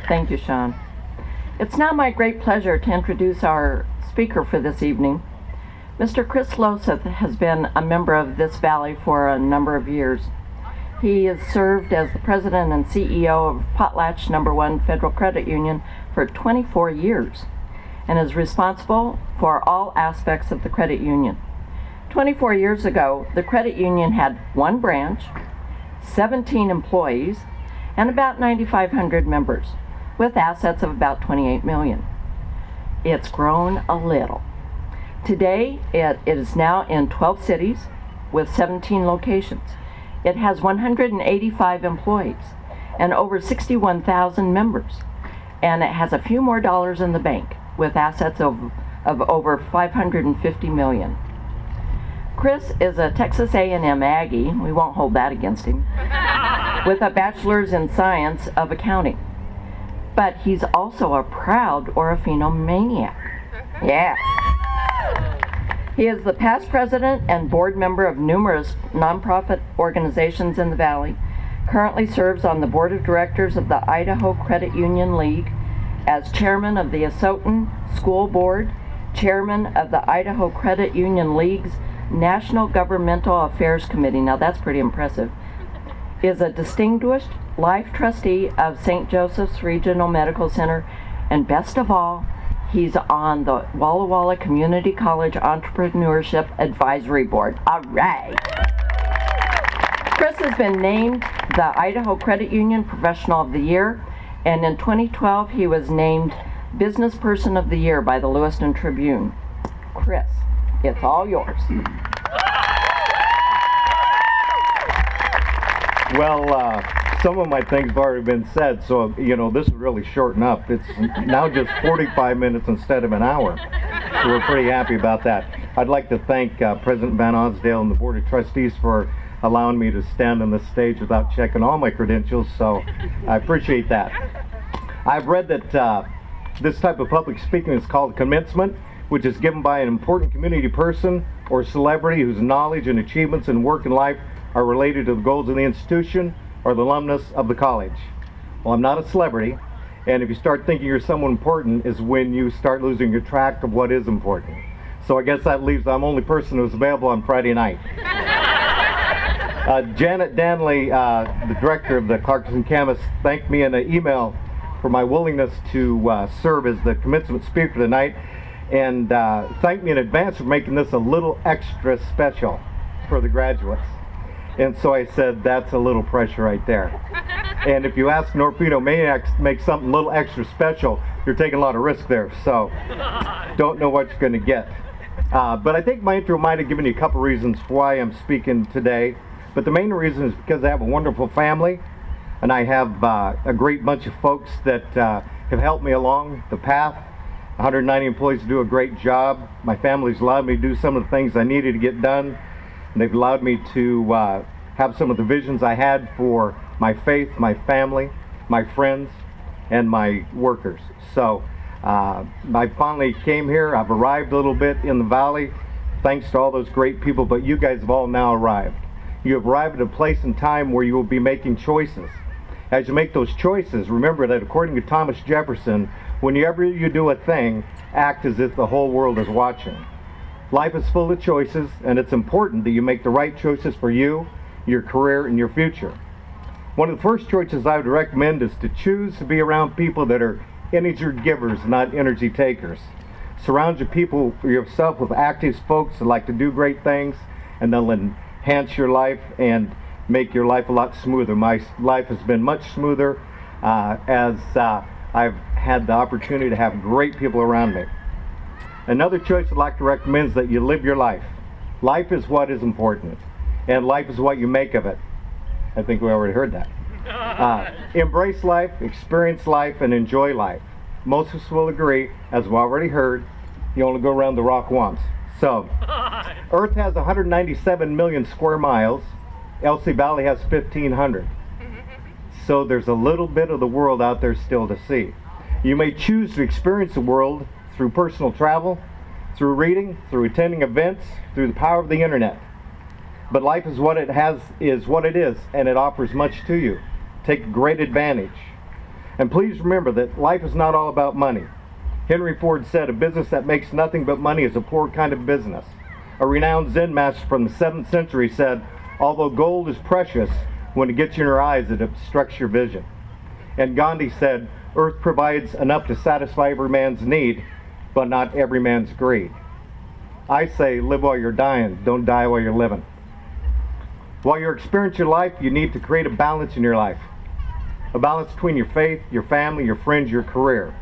Thank you, Sean. It's now my great pleasure to introduce our speaker for this evening. Mr. Chris Loseth has been a member of this valley for a number of years. He has served as the president and CEO of Potlatch No. 1 Federal Credit Union for 24 years and is responsible for all aspects of the credit union. 24 years ago, the credit union had one branch, 17 employees, and about 9,500 members, with assets of about 28 million. It's grown a little. Today, it is now in 12 cities with 17 locations. It has 185 employees and over 61,000 members, and it has a few more dollars in the bank with assets of over 550 million. Chris is a Texas A&M Aggie, we won't hold that against him, with a bachelor's in science of accounting. But he's also a proud Orofino maniac. Yeah. He is the past president and board member of numerous nonprofit organizations in the Valley, currently serves on the board of directors of the Idaho Credit Union League, as chairman of the Asotin School Board, chairman of the Idaho Credit Union League's National Governmental Affairs Committee, now that's pretty impressive, is a distinguished life trustee of St. Joseph's Regional Medical Center, and best of all, he's on the Walla Walla Community College Entrepreneurship Advisory Board. All right. Chris has been named the Idaho Credit Union Professional of the Year, and in 2012 he was named Business Person of the Year by the Lewiston Tribune. Chris, it's all yours. Well, some of my things have already been said, so, this will really shorten up. It's now just 45 minutes instead of an hour, so we're pretty happy about that. I'd like to thank President Van Osdale and the Board of Trustees for allowing me to stand on the stage without checking all my credentials, so I appreciate that. I've read that this type of public speaking is called commencement, which is given by an important community person or celebrity whose knowledge and achievements in work and life are related to the goals of the institution or the alumnus of the college. Well, I'm not a celebrity, and if you start thinking you're someone important is when you start losing your track of what is important. So I guess that leaves I'm the only person who's available on Friday night. Janet Danley, the director of the Clarkston campus, thanked me in an email for my willingness to serve as the commencement speaker tonight, and thanked me in advance for making this a little extra special for the graduates. And so I said, that's a little pressure right there. And if you ask Orofino maniacs to make something a little extra special, you're taking a lot of risk there, so don't know what you're going to get. But I think my intro might have given you a couple reasons why I'm speaking today. But the main reason is because I have a wonderful family, and I have a great bunch of folks that have helped me along the path. 190 employees do a great job. My family's allowed me to do some of the things I needed to get done. And they've allowed me to have some of the visions I had for my faith, my family, my friends, and my workers. So I finally came here. I've arrived a little bit in the valley, thanks to all those great people, but you guys have all now arrived. You have arrived at a place and time where you will be making choices. As you make those choices, remember that according to Thomas Jefferson, whenever you do a thing, act as if the whole world is watching. Life is full of choices, and it's important that you make the right choices for you, your career, and your future. One of the first choices I would recommend is to choose to be around people that are energy givers, not energy takers. Surround yourself with active folks that like to do great things, and they'll enhance your life and make your life a lot smoother. My life has been much smoother as I've had the opportunity to have great people around me. Another choice I'd like to recommend is that you live your life. Life is what is important, and life is what you make of it. I think we already heard that. Embrace life, experience life, and enjoy life. Most of us will agree, as we already heard, you only go around the rock once. So, Earth has 197 million square miles. Elsie Valley has 1,500. So there's a little bit of the world out there still to see. You may choose to experience the world through personal travel, through reading, through attending events, through the power of the internet. But life is what it is, and it offers much to you. Take great advantage. And please remember that life is not all about money. Henry Ford said, "A business that makes nothing but money is a poor kind of business." A renowned Zen master from the 7th century said, "Although gold is precious, when it gets in your eyes, it obstructs your vision." And Gandhi said, "Earth provides enough to satisfy every man's need, but not every man's greed." I say, live while you're dying, don't die while you're living. While you're experiencing your life, you need to create a balance in your life. A balance between your faith, your family, your friends, your career.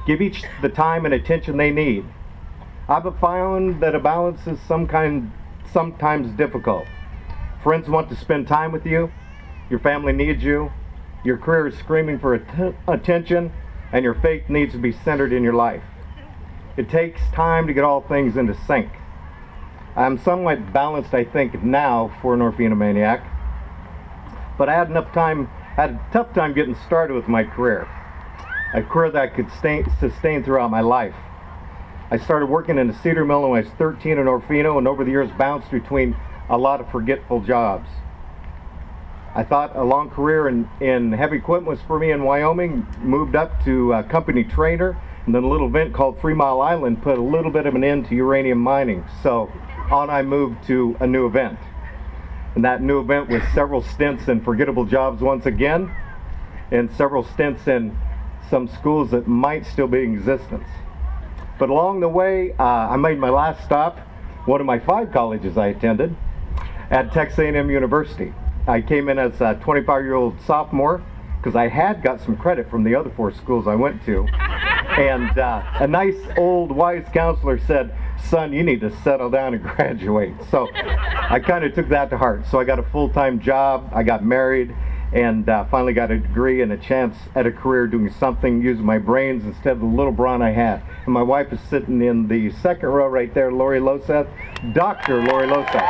Give each the time and attention they need. I've found that a balance is sometimes difficult. Friends want to spend time with you, your family needs you, your career is screaming for attention, and your faith needs to be centered in your life. It takes time to get all things into sync. I'm somewhat balanced, I think, now for an orphanomaniac, but I had a tough time getting started with my career, a career that I could sustain throughout my life. I started working in a cedar mill when I was 13 in Orfino, and over the years bounced between a lot of forgetful jobs. I thought a long career in heavy equipment was for me in Wyoming, moved up to a company trainer, and then a little event called 3 Mile Island put a little bit of an end to uranium mining. So on I moved to a new event. And that new event was several stints in forgettable jobs once again, and several stints in some schools that might still be in existence. But along the way, I made my last stop, one of my 5 colleges I attended, at Texas A&M University. I came in as a 25-year-old sophomore because I had got some credit from the other 4 schools I went to. And a nice old wise counselor said, "Son, you need to settle down and graduate." So I kind of took that to heart. So I got a full-time job, I got married, and finally got a degree and a chance at a career doing something using my brains instead of the little brawn I had. And my wife is sitting in the second row right there, Lori Loseth, Dr. Lori Loseth.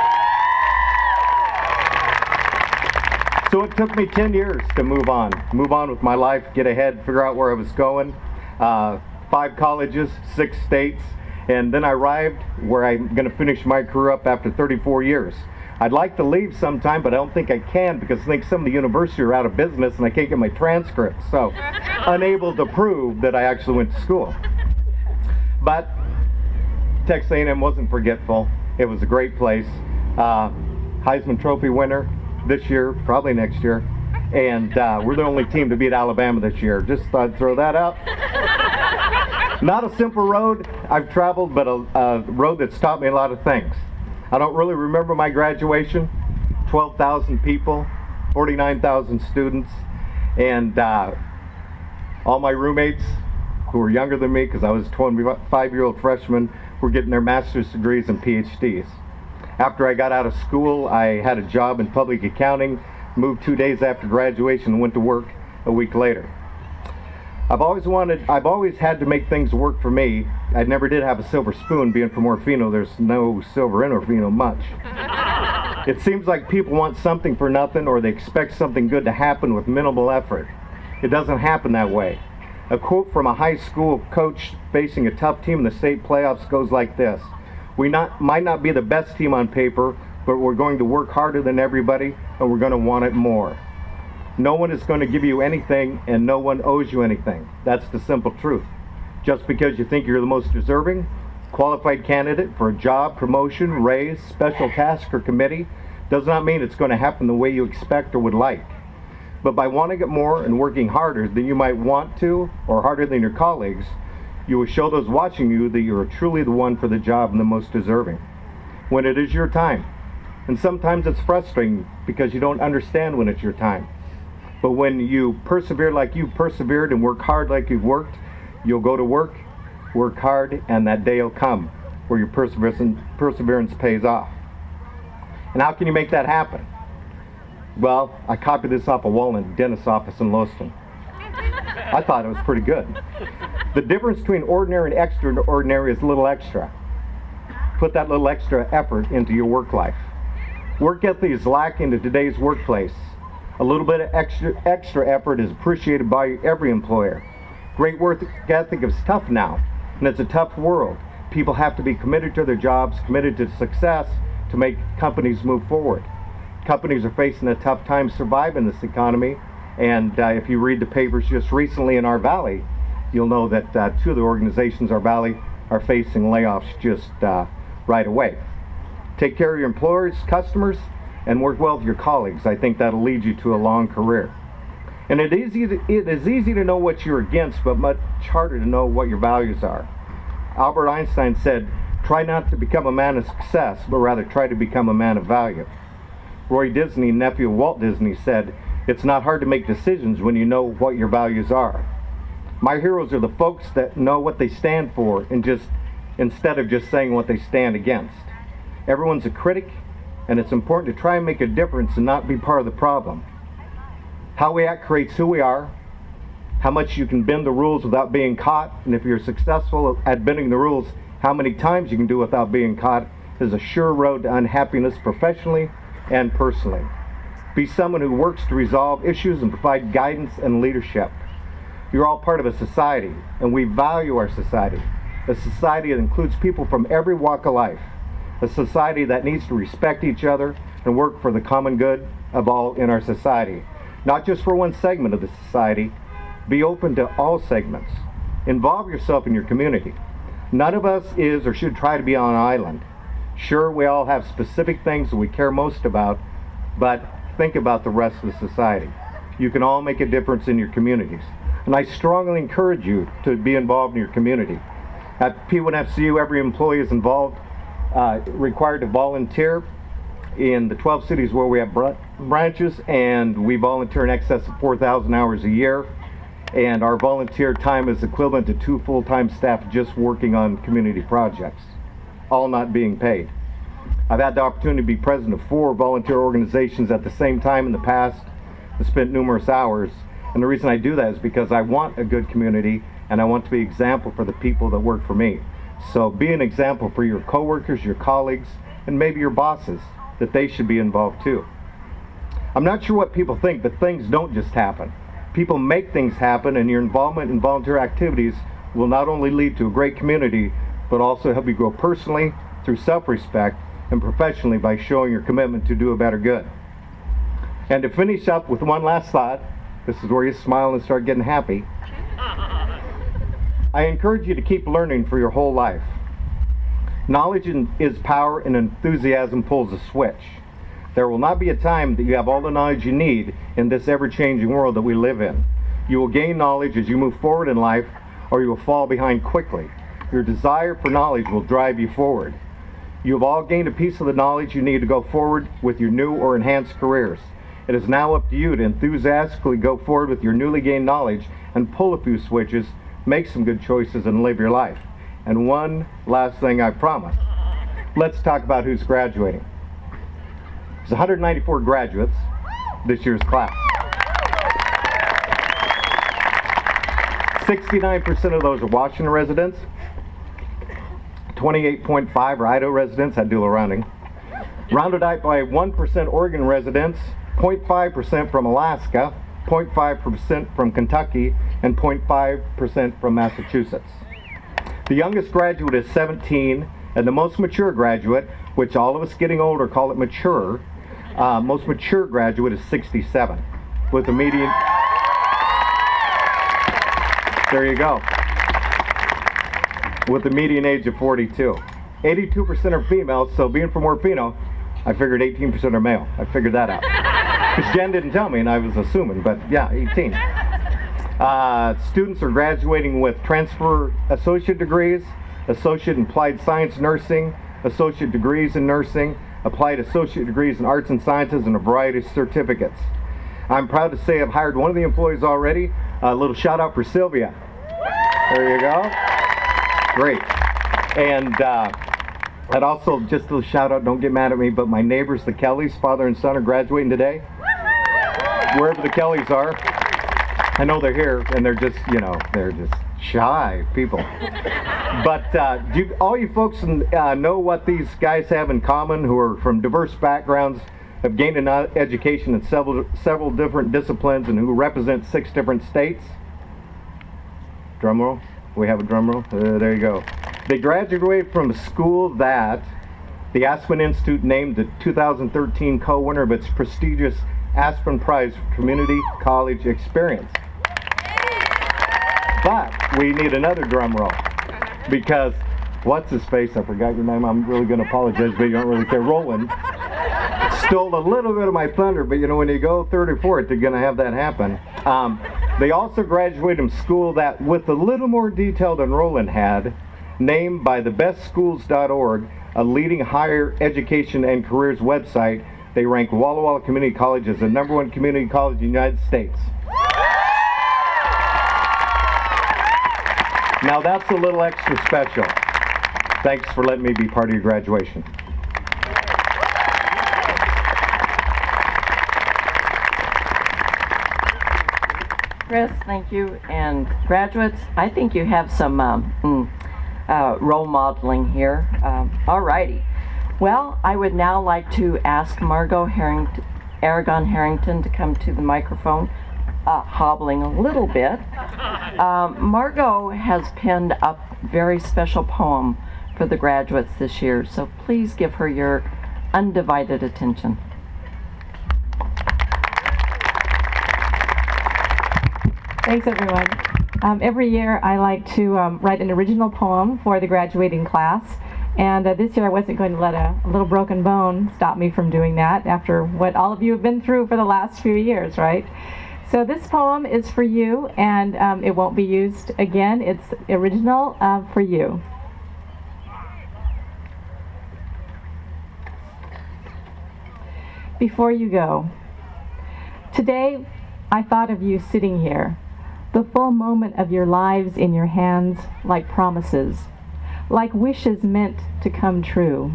So it took me 10 years to move on with my life, get ahead, figure out where I was going. 5 colleges, 6 states, and then I arrived where I'm going to finish my career up after 34 years. I'd like to leave sometime, but I don't think I can because I think some of the universities are out of business and I can't get my transcripts, so unable to prove that I actually went to school. But Texas A&M wasn't forgetful. It was a great place. Heisman Trophy winner this year, probably next year, and we're the only team to beat Alabama this year. Just thought I'd throw that out. Not a simple road I've traveled, but a road that's taught me a lot of things. I don't really remember my graduation. 12,000 people, 49,000 students, and all my roommates who were younger than me, because I was a 25-year-old freshman, were getting their master's degrees and PhDs. After I got out of school, I had a job in public accounting, moved 2 days after graduation and went to work a week later. I've always had to make things work for me. I never did have a silver spoon. Being from Orfino, there's no silver in Orfino much. It seems like people want something for nothing, or they expect something good to happen with minimal effort. It doesn't happen that way. A quote from a high school coach facing a tough team in the state playoffs goes like this: "We might not be the best team on paper, but we're going to work harder than everybody, and we're going to want it more." No one is going to give you anything, and no one owes you anything. That's the simple truth. Just because you think you're the most deserving, qualified candidate for a job, promotion, raise, special task, or committee does not mean it's going to happen the way you expect or would like. But by wanting it more and working harder than you might want to, or harder than your colleagues, you will show those watching you that you are truly the one for the job and the most deserving. When it is your time. And sometimes it's frustrating because you don't understand when it's your time. But when you persevere like you've persevered and work hard like you've worked, you'll go to work hard, and that day will come where your perseverance pays off. And how can you make that happen? Well, I copied this off a wall in a dentist's office in Lewiston. I thought it was pretty good. The difference between ordinary and extraordinary is a little extra. Put that little extra effort into your work life. Work ethic is lacking in today's workplace. A little bit of extra effort is appreciated by every employer. Great work ethic is tough now, and it's a tough world. People have to be committed to their jobs, committed to success to make companies move forward. Companies are facing a tough time surviving this economy, And if you read the papers just recently in our valley, you'll know that two of the organizations in our valley are facing layoffs just right away. Take care of your employers, customers, and work well with your colleagues. I think that'll lead you to a long career. And it is easy to know what you're against, but much harder to know what your values are. Albert Einstein said, "Try not to become a man of success, but rather try to become a man of value." Roy Disney, nephew of Walt Disney, said, "It's not hard to make decisions when you know what your values are." My heroes are the folks that know what they stand for instead of just saying what they stand against. Everyone's a critic, and it's important to try and make a difference and not be part of the problem. How we act creates who we are, how much you can bend the rules without being caught, and if you're successful at bending the rules, how many times you can do without being caught is a sure road to unhappiness professionally and personally. Be someone who works to resolve issues and provide guidance and leadership. You're all part of a society, and we value our society. A society that includes people from every walk of life. A society that needs to respect each other and work for the common good of all in our society. Not just for one segment of the society. Be open to all segments. Involve yourself in your community. None of us is or should try to be on an island. Sure, we all have specific things that we care most about, but think about the rest of the society. You can all make a difference in your communities. And I strongly encourage you to be involved in your community. At P1FCU, every employee is required to volunteer in the 12 cities where we have branches, and we volunteer in excess of 4,000 hours a year. And our volunteer time is equivalent to 2 full-time staff just working on community projects, all not being paid. I've had the opportunity to be president of 4 volunteer organizations at the same time in the past and spent numerous hours. And the reason I do that is because I want a good community, and I want to be an example for the people that work for me. So be an example for your coworkers, your colleagues, and maybe your bosses, that they should be involved too. I'm not sure what people think, but things don't just happen. People make things happen, and your involvement in volunteer activities will not only lead to a great community, but also help you grow personally through self-respect and professionally by showing your commitment to do a better good. And to finish up with one last thought, this is where you smile and start getting happy. I encourage you to keep learning for your whole life. Knowledge is power, and enthusiasm pulls a switch. There will not be a time that you have all the knowledge you need in this ever-changing world that we live in. You will gain knowledge as you move forward in life, or you will fall behind quickly. Your desire for knowledge will drive you forward. You have all gained a piece of the knowledge you need to go forward with your new or enhanced careers. It is now up to you to enthusiastically go forward with your newly gained knowledge and pull a few switches, make some good choices, and live your life. And one last thing I promise. Let's talk about who's graduating. There's 194 graduates this year's class. 69% of those are Washington residents. 28.5 are Idaho residents. I do a little rounding. Rounded out by 1% Oregon residents, 0.5% from Alaska, 0.5% from Kentucky, and 0.5% from Massachusetts. The youngest graduate is 17, and the most mature graduate, which all of us getting older call it mature, most mature graduate is 67, with a median. There you go. With a median age of 42. 82% are females, so being from Orfino, I figured 18% are male. I figured that out. Because Jen didn't tell me, and I was assuming, but yeah, 18. Students are graduating with transfer associate degrees, associate in applied science nursing, associate degrees in nursing, applied associate degrees in arts and sciences, and a variety of certificates. I'm proud to say I've hired one of the employees already. A little shout out for Sylvia. There you go. Great. And I'd also, just a little shout out, don't get mad at me, but my neighbors, the Kellys, father and son, are graduating today. Wherever the Kellys are. I know they're here, and they're just, they're just shy people. But do all you folks know what these guys have in common, who are from diverse backgrounds, have gained an education in several different disciplines, and who represent 6 different states? Drum roll. We have a drum roll. There you go. They graduated from a school that the Aspen Institute named the 2013 co-winner of its prestigious Aspen Prize for Community College Experience. But we need another drum roll because what's his face? I forgot your name. I'm really going to apologize, but you don't really care. Roland stole a little bit of my thunder, but you know, when you go third or fourth, you're going to have that happen. They also graduated from school that, with a little more detail than Roland had, named by thebestschools.org, a leading higher education and careers website. They rank Walla Walla Community College as the #1 community college in the United States. Now that's a little extra special. Thanks for letting me be part of your graduation. Chris, thank you. And graduates, I think you have some role modeling here. All righty. Well, I would now like to ask Aragon Harrington to come to the microphone, hobbling a little bit. Margot has penned a very special poem for the graduates this year, so please give her your undivided attention. Thanks, everyone. Every year I like to write an original poem for the graduating class, and this year I wasn't going to let a little broken bone stop me from doing that after what all of you have been through for the last few years, right? So this poem is for you, and it won't be used again. It's original for you. Before you go, today I thought of you sitting here, the full moment of your lives in your hands, like promises, like wishes meant to come true.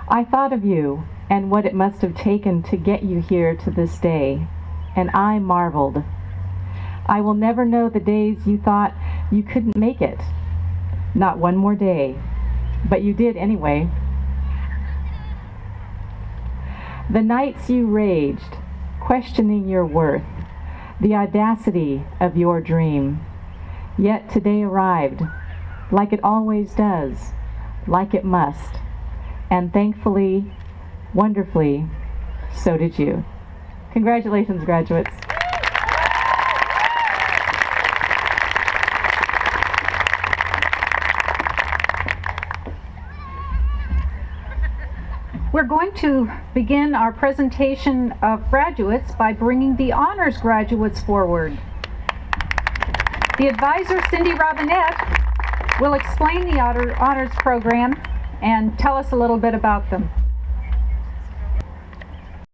I thought of you and what it must have taken to get you here to this day, and I marveled. I will never know the days you thought you couldn't make it, not one more day, but you did anyway. The nights you raged, questioning your worth, the audacity of your dream. Yet today arrived, like it always does, like it must. And thankfully, wonderfully, so did you. Congratulations, graduates. We're going to begin our presentation of graduates by bringing the honors graduates forward. The advisor, Cindy Robinette, will explain the honors program and tell us a little bit about them.